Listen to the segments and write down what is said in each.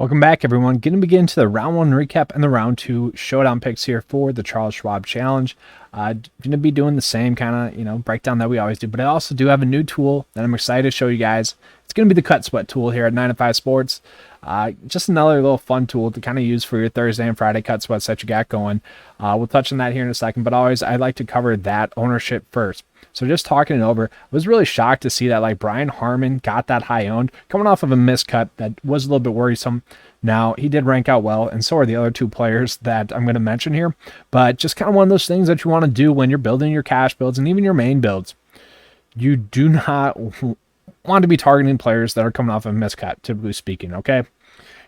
Welcome back, everyone. Going to begin to the round one recap and the round two showdown picks here for the Charles Schwab Challenge. Going to be doing the same kind of, breakdown that we always do, but I also do have a new tool that I'm excited to show you guys. It's going to be the Cut Sweat tool here at 9 to 5 Sports. Just another little fun tool to kind of use for your Thursday and Friday cut sweats that you got going. We'll touch on that here in a second, but always I'd like to cover that ownership first. So just talking it over, I was really shocked to see that like Brian Harman got that high owned, coming off of a miscut that was a little bit worrisome. Now, he did rank out well, and so are the other two players that I'm going to mention here, but just kind of one of those things that you want to do when you're building your cash builds and even your main builds. You do not want to be targeting players that are coming off of a miscut, typically speaking, okay?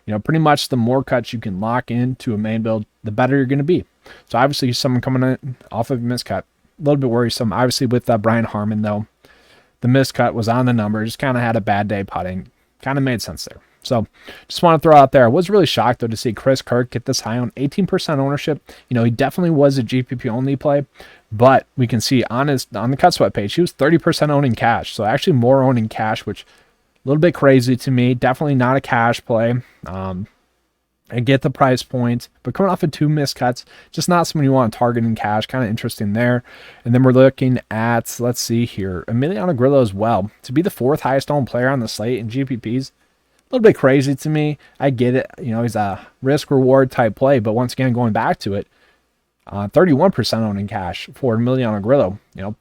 Pretty much the more cuts you can lock into a main build, the better you're going to be. So obviously someone coming in off of a miscut, a little bit worrisome. Obviously with Brian Harman, though, the miscut was on the numbers, kind of had a bad day putting. Kind of made sense there. So just want to throw out there, I was really shocked, though, to see Chris Kirk get this high on 18% ownership. He definitely was a GPP only play, but we can see on the Cut Sweat page, he was 30% owning cash. So actually more owning cash, which a little bit crazy to me. Definitely not a cash play. I get the price point, but coming off of two miscuts, just not someone you want to target in cash. Kind of interesting there. And then we're looking at, let's see here, Emiliano Grillo as well. To be the fourth highest owned player on the slate in GPPs, a little bit crazy to me. I get it. He's a risk reward type play, but once again, going back to it, 31% owning cash for Emiliano Grillo. I don't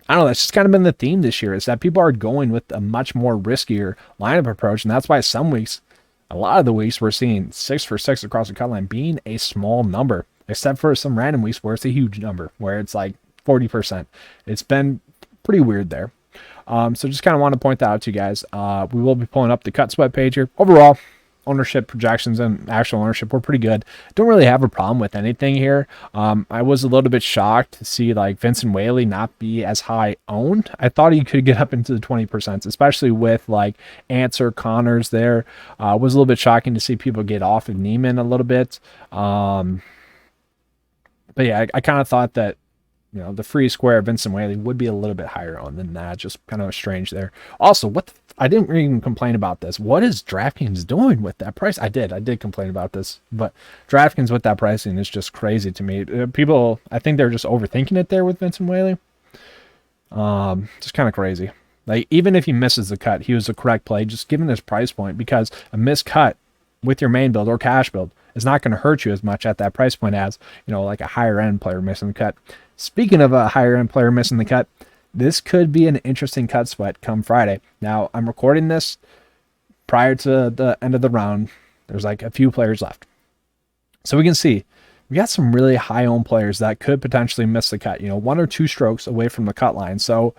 know. That's just kind of been the theme this year, is that people are going with a much more riskier lineup approach. And that's why some weeks, a lot of the weeks, we're seeing 6 for 6 across the cut line being a small number, except for some random weeks where it's a huge number, where it's like 40%. It's been pretty weird there. So just kind of want to point that out to you guys. We will be pulling up the Cut Sweat page here. Overall, ownership projections and actual ownership were pretty good. Don't really have a problem with anything here. I was a little bit shocked to see like Vincent Whaley not be as high owned. I thought he could get up into the 20%, especially with like Answer, Connors there. It was a little bit shocking to see people get off of Neiman a little bit. But yeah, I kind of thought that the free square Vincent Whaley would be a little bit higher on than that. Just kind of strange there. Also, I didn't even complain about this. What is DraftKings doing with that price? I did complain about this, but DraftKings with that pricing is just crazy to me. People, I think they're just overthinking it there with Vincent Whaley. Just kind of crazy. Like, even if he misses the cut, he was the correct play, just given this price point, because a missed cut with your main build or cash build is not going to hurt you as much at that price point as, like a higher end player missing the cut. Speaking of a higher end player missing the cut, this could be an interesting cut sweat come Friday. Now, I'm recording this prior to the end of the round. There's like a few players left. So we can see we got some really high owned players that could potentially miss the cut, 1 or 2 strokes away from the cut line. So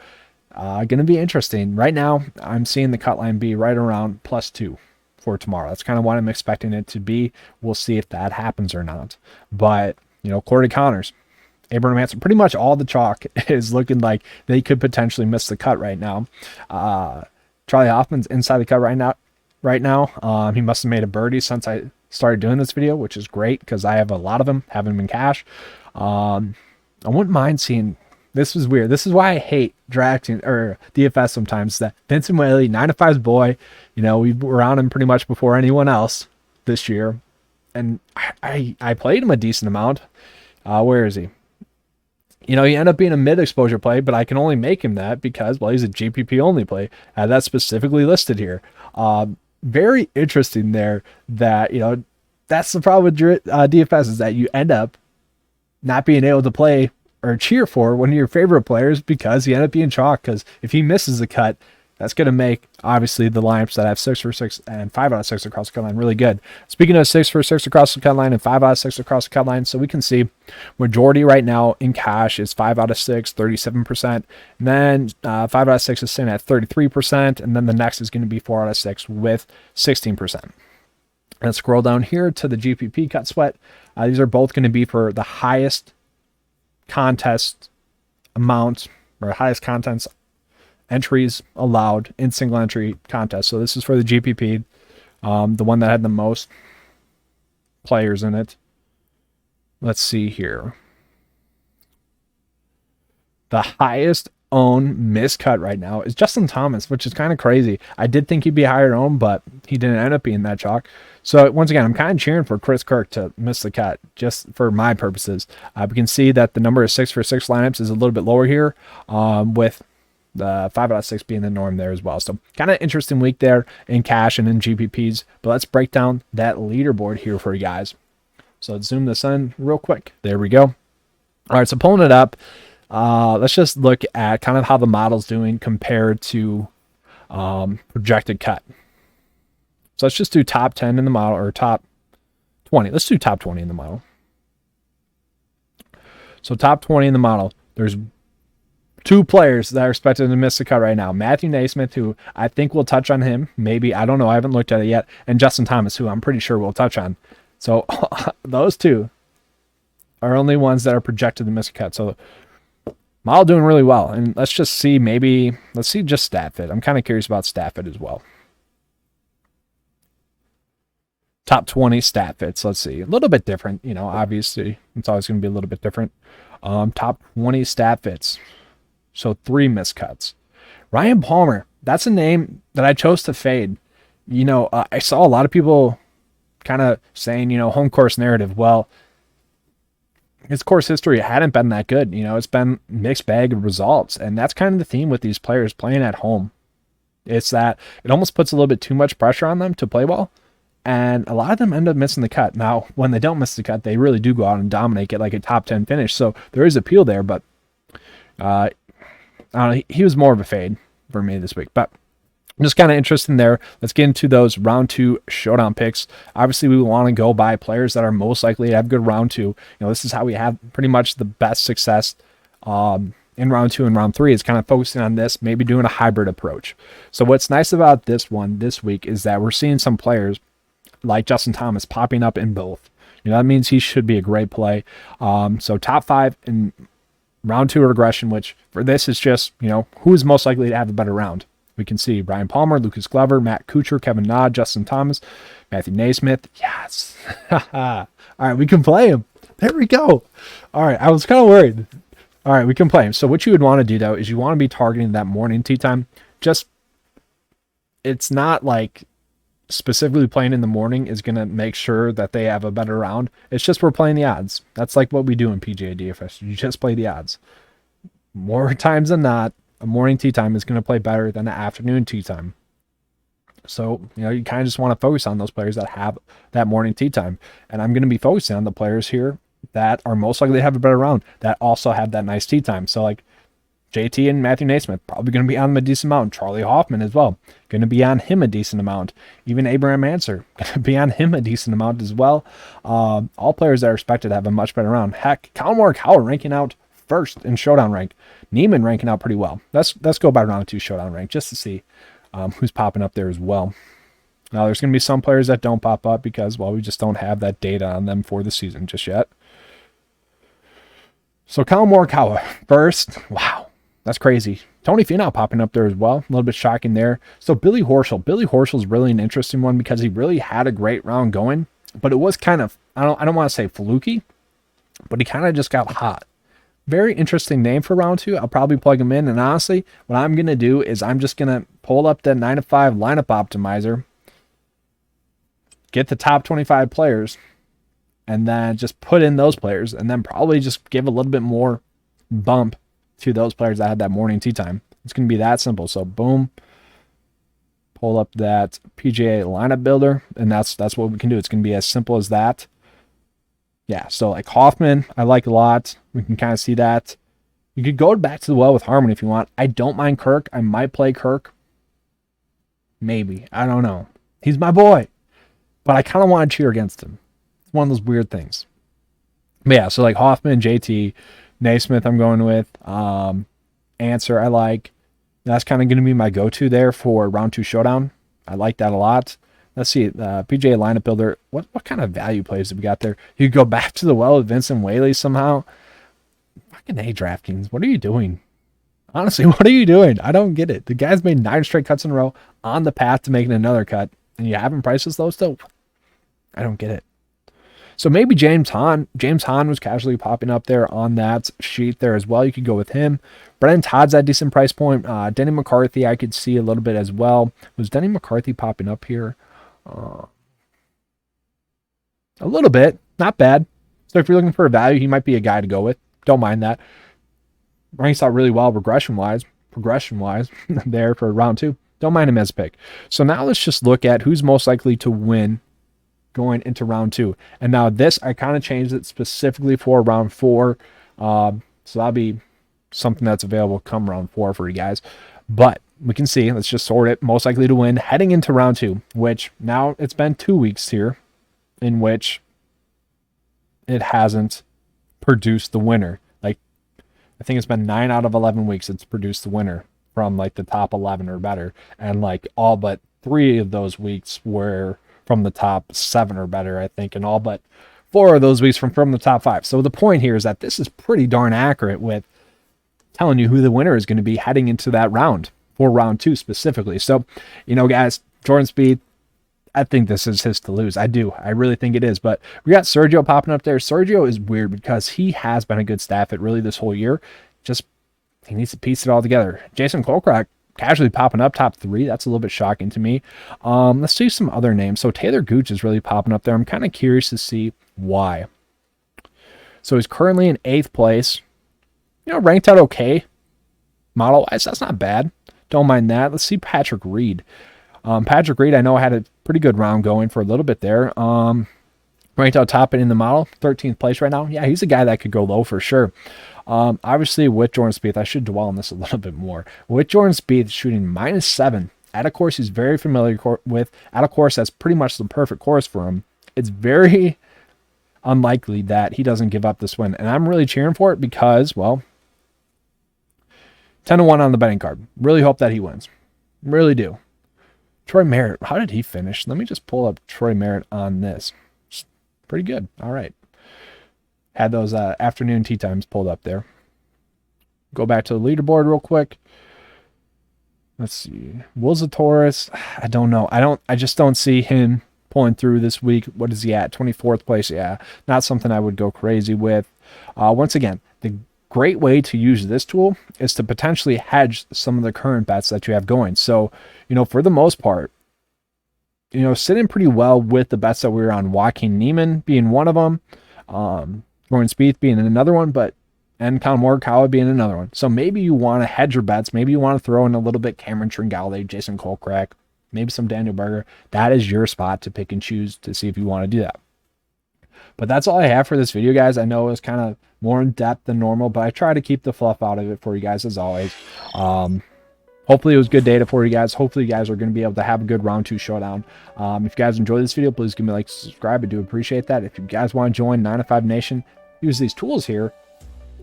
going to be interesting. Right now, I'm seeing the cut line be right around +2 for tomorrow. That's kind of what I'm expecting it to be. We'll see if that happens or not. But, Corey Connors, Abraham Hansen, pretty much all the chalk is looking like they could potentially miss the cut right now. Charlie Hoffman's inside the cut right now. He must have made a birdie since I started doing this video, which is great because I have a lot of them, have them in cash. I wouldn't mind seeing, this is weird. This is why I hate drafting or DFS sometimes, that Vincent Whaley, 9 to 5's boy, we were on him pretty much before anyone else this year. And I played him a decent amount. Where is he? He ended up being a mid-exposure play, but I can only make him that because, well, he's a GPP only play. That's specifically listed here. Very interesting there that, that's the problem with DFS, is that you end up not being able to play or cheer for one of your favorite players because he ended up being chalk. Because if he misses the cut, that's going to make, obviously, the lineups that have 6 for 6 and 5 out of 6 across the cut line really good. Speaking of 6 for 6 across the cut line and 5 out of 6 across the cut line, so we can see majority right now in cash is 5 out of 6, 37%. And then 5 out of 6 is sitting at 33%. And then the next is going to be 4 out of 6 with 16%. Let's scroll down here to the GPP cut sweat. These are both going to be for the highest contest amount or highest contents entries allowed in single entry contests. So this is for the GPP, the one that had the most players in it. Let's see here. The highest own miscut right now is Justin Thomas, which is kind of crazy. I did think he'd be higher owned, but he didn't end up being that chalk. So once again, I'm kind of cheering for Chris Kirk to miss the cut, just for my purposes. We can see that the number of 6 for 6 lineups is a little bit lower here, with the 5 out of 6 being the norm there as well. So kind of interesting week there in cash and in GPPs. But let's break down that leaderboard here for you guys. So let's zoom this in real quick. There we go. All right, so pulling it up. Let's just look at kind of how the model's doing compared to projected cut. So let's just do top 10 in the model, or top 20. Let's do top 20 in the model. So top 20 in the model, there's 2 players that are expected to miss the cut right now. Matthew Naismith, who I think we'll touch on him. Maybe, I don't know. I haven't looked at it yet. And Justin Thomas, who I'm pretty sure we'll touch on. So those 2 are only ones that are projected to miss a cut. So model doing really well. And let's just see, let's see just stat fit. I'm kind of curious about stat fit as well. Top 20 stat fits. Let's see. A little bit different, obviously. It's always going to be a little bit different. Top 20 stat fits. So 3 miscuts. Ryan Palmer. That's a name that I chose to fade. I saw a lot of people kind of saying, home course narrative. Well, his course history hadn't been that good. It's been mixed bag of results. And that's kind of the theme with these players playing at home. It's that it almost puts a little bit too much pressure on them to play well. And a lot of them end up missing the cut. Now, when they don't miss the cut, they really do go out and dominate, get like a top 10 finish. So there is appeal there, but I don't know, he was more of a fade for me this week. But just kind of interesting there. Let's get into those round 2 showdown picks. Obviously, we want to go by players that are most likely to have good round 2. This is how we have pretty much the best success in round 2 and round 3 is kind of focusing on this, maybe doing a hybrid approach. So what's nice about this one this week is that we're seeing some players like Justin Thomas popping up in both. That means he should be a great play. So top 5 in round 2 regression, which for this is just, who is most likely to have a better round. We can see Brian Palmer, Lucas Glover, Matt Kuchar, Kevin Na, Justin Thomas, Matthew Naismith. Yes. All right, we can play him. There we go. All right, I was kind of worried. All right, we can play him. So what you would want to do, though, is you want to be targeting that morning tee time. It's not like specifically playing in the morning is going to make sure that they have a better round. It's just we're playing the odds. That's like what we do in PGA DFS. You just play the odds. More times than not, a morning tee time is going to play better than an afternoon tee time. So, you kind of just want to focus on those players that have that morning tee time. And I'm going to be focusing on the players here that are most likely to have a better round, that also have that nice tee time. So, like JT and Matthew Naismith, probably going to be on him a decent amount. Charlie Hoffman as well, going to be on him a decent amount. Even Abraham Ancer, going to be on him a decent amount as well. All players that are expected to have a much better round. Heck, Colin Morikawa ranking out first in Showdown rank. Neiman ranking out pretty well. Let's go by round 2 Showdown rank just to see who's popping up there as well. Now, there's going to be some players that don't pop up because, well, we just don't have that data on them for the season just yet. So Colin Morikawa first. Wow. That's crazy. Tony Finau popping up there as well. A little bit shocking there. So Billy Horschel. Billy Horschel's really an interesting one because he really had a great round going, but it was kind of, I don't want to say fluky, but he kind of just got hot. Very interesting name for round 2. I'll probably plug him in. And honestly, what I'm going to do is I'm just going to pull up the 9 to 5 lineup optimizer, get the top 25 players, and then just put in those players, and then probably just give a little bit more bump to those players that had that morning tee time. It's going to be that simple. So boom, pull up that PGA lineup builder, and that's what we can do. It's going to be as simple as that. Yeah, so like Hoffman, I like a lot. We can kind of see that. You could go back to the well with Harmon if you want. I don't mind Kirk. I might play Kirk. Maybe. I don't know. He's my boy. But I kind of want to cheer against him. It's one of those weird things. But yeah, so like Hoffman, JT, Naismith I'm going with. Ancer I like. That's kind of going to be my go-to there for round 2 Showdown. I like that a lot. Let's see, PGA lineup builder. What kind of value plays have we got there? You could go back to the well with Vincent Whaley somehow. Fucking A, DraftKings. What are you doing? Honestly, what are you doing? I don't get it. The guy's made 9 straight cuts in a row on the path to making another cut, and you haven't priced this low still? I don't get it. So maybe James Hahn was casually popping up there on that sheet there as well. You could go with him. Brennan Todd's at a decent price point. Denny McCarthy I could see a little bit as well. Was Denny McCarthy popping up here? A little bit. Not bad. So if you're looking for a value, he might be a guy to go with. Don't mind that. Ranks out really well progression-wise there for round 2. Don't mind him as a pick. So now let's just look at who's most likely to win going into round 2. And now this, I kind of changed it specifically for round 4. So that'll be something that's available come round 4 for you guys. But we can see, let's just sort it. Most likely to win heading into round 2, which now it's been 2 weeks here in which it hasn't produced the winner. Like, I think it's been 9 out of 11 weeks it's produced the winner from like the top 11 or better. And like all but 3 of those weeks were from the top 7 or better, I think. And all but 4 of those weeks from the top 5. So the point here is that this is pretty darn accurate with telling you who the winner is going to be heading into that round, for round 2 specifically. So, you know, guys, Jordan Spieth, I think this is his to lose. I do. I really think it is. But we got Sergio popping up there. Sergio is weird because he has been a good staff at really this whole year. Just, he needs to piece it all together. Jason Kokrak casually popping up top 3. That's a little bit shocking to me. Let's see some other names. So Taylor Gooch is really popping up there. I'm kind of curious to see why. So he's currently in 8th place. You know, ranked out okay. Model-wise, that's not bad. Don't mind that. Let's see Patrick Reed. Patrick Reed, I know, had a pretty good round going for a little bit there. Ranked out top in the model, 13th place right now. Yeah, he's a guy that could go low for sure. Obviously, with Jordan Spieth, I should dwell on this a little bit more. With Jordan Spieth shooting -7 at a course he's very familiar with, at a course that's pretty much the perfect course for him, it's very unlikely that he doesn't give up this win. And I'm really cheering for it because, well, 10-1 on the betting card. Really hope that he wins. Really do. Troy Merritt, how did he finish? Let me just pull up Troy Merritt on this. Pretty good. All right. Had those afternoon tee times pulled up there. Go back to the leaderboard real quick. Let's see. Will Zalatoris, I don't know. I just don't see him pulling through this week. What is he at? 24th place. Yeah, not something I would go crazy with. Once again, the great way to use this tool is to potentially hedge some of the current bets that you have going. So, you know, for the most part, you know, sitting pretty well with the bets that we were on. Joaquin Niemann being one of them, Jordan Spieth being another one, and Colin Morikawa being another one. So maybe you want to hedge your bets. Maybe you want to throw in a little bit Cameron Tringale, Jason Kokrak, maybe some Daniel Berger. That is your spot to pick and choose to see if you want to do that. But that's all I have for this video, guys. I know it was kind of more in depth than normal, but I try to keep the fluff out of it for you guys as always. Hopefully it was good data for you guys. Hopefully you guys are going to be able to have a good round 2 showdown. If you guys enjoyed this video, please give me a like, subscribe. I do appreciate that. If you guys want to join 9 to 5 Nation, use these tools here.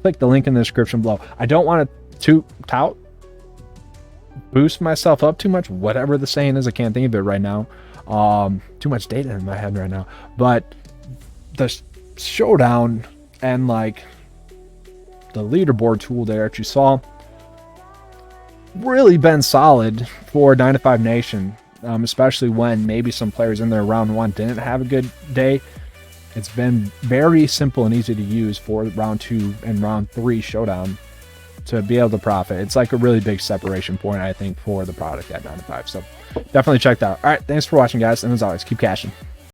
Click the link in the description below. I don't want to boost myself up too much, whatever the saying is. I can't think of it right now. Too much data in my head right now. But the showdown and like the leaderboard tool there that you saw really been solid for 9 to 5 Nation, especially when maybe some players in their round 1 didn't have a good day. It's been very simple and easy to use for round 2 and round 3 showdown to be able to profit. It's like a really big separation point, I think, for the product at 9 to 5. So definitely check that out. All right, thanks for watching, guys, and as always, keep cashing.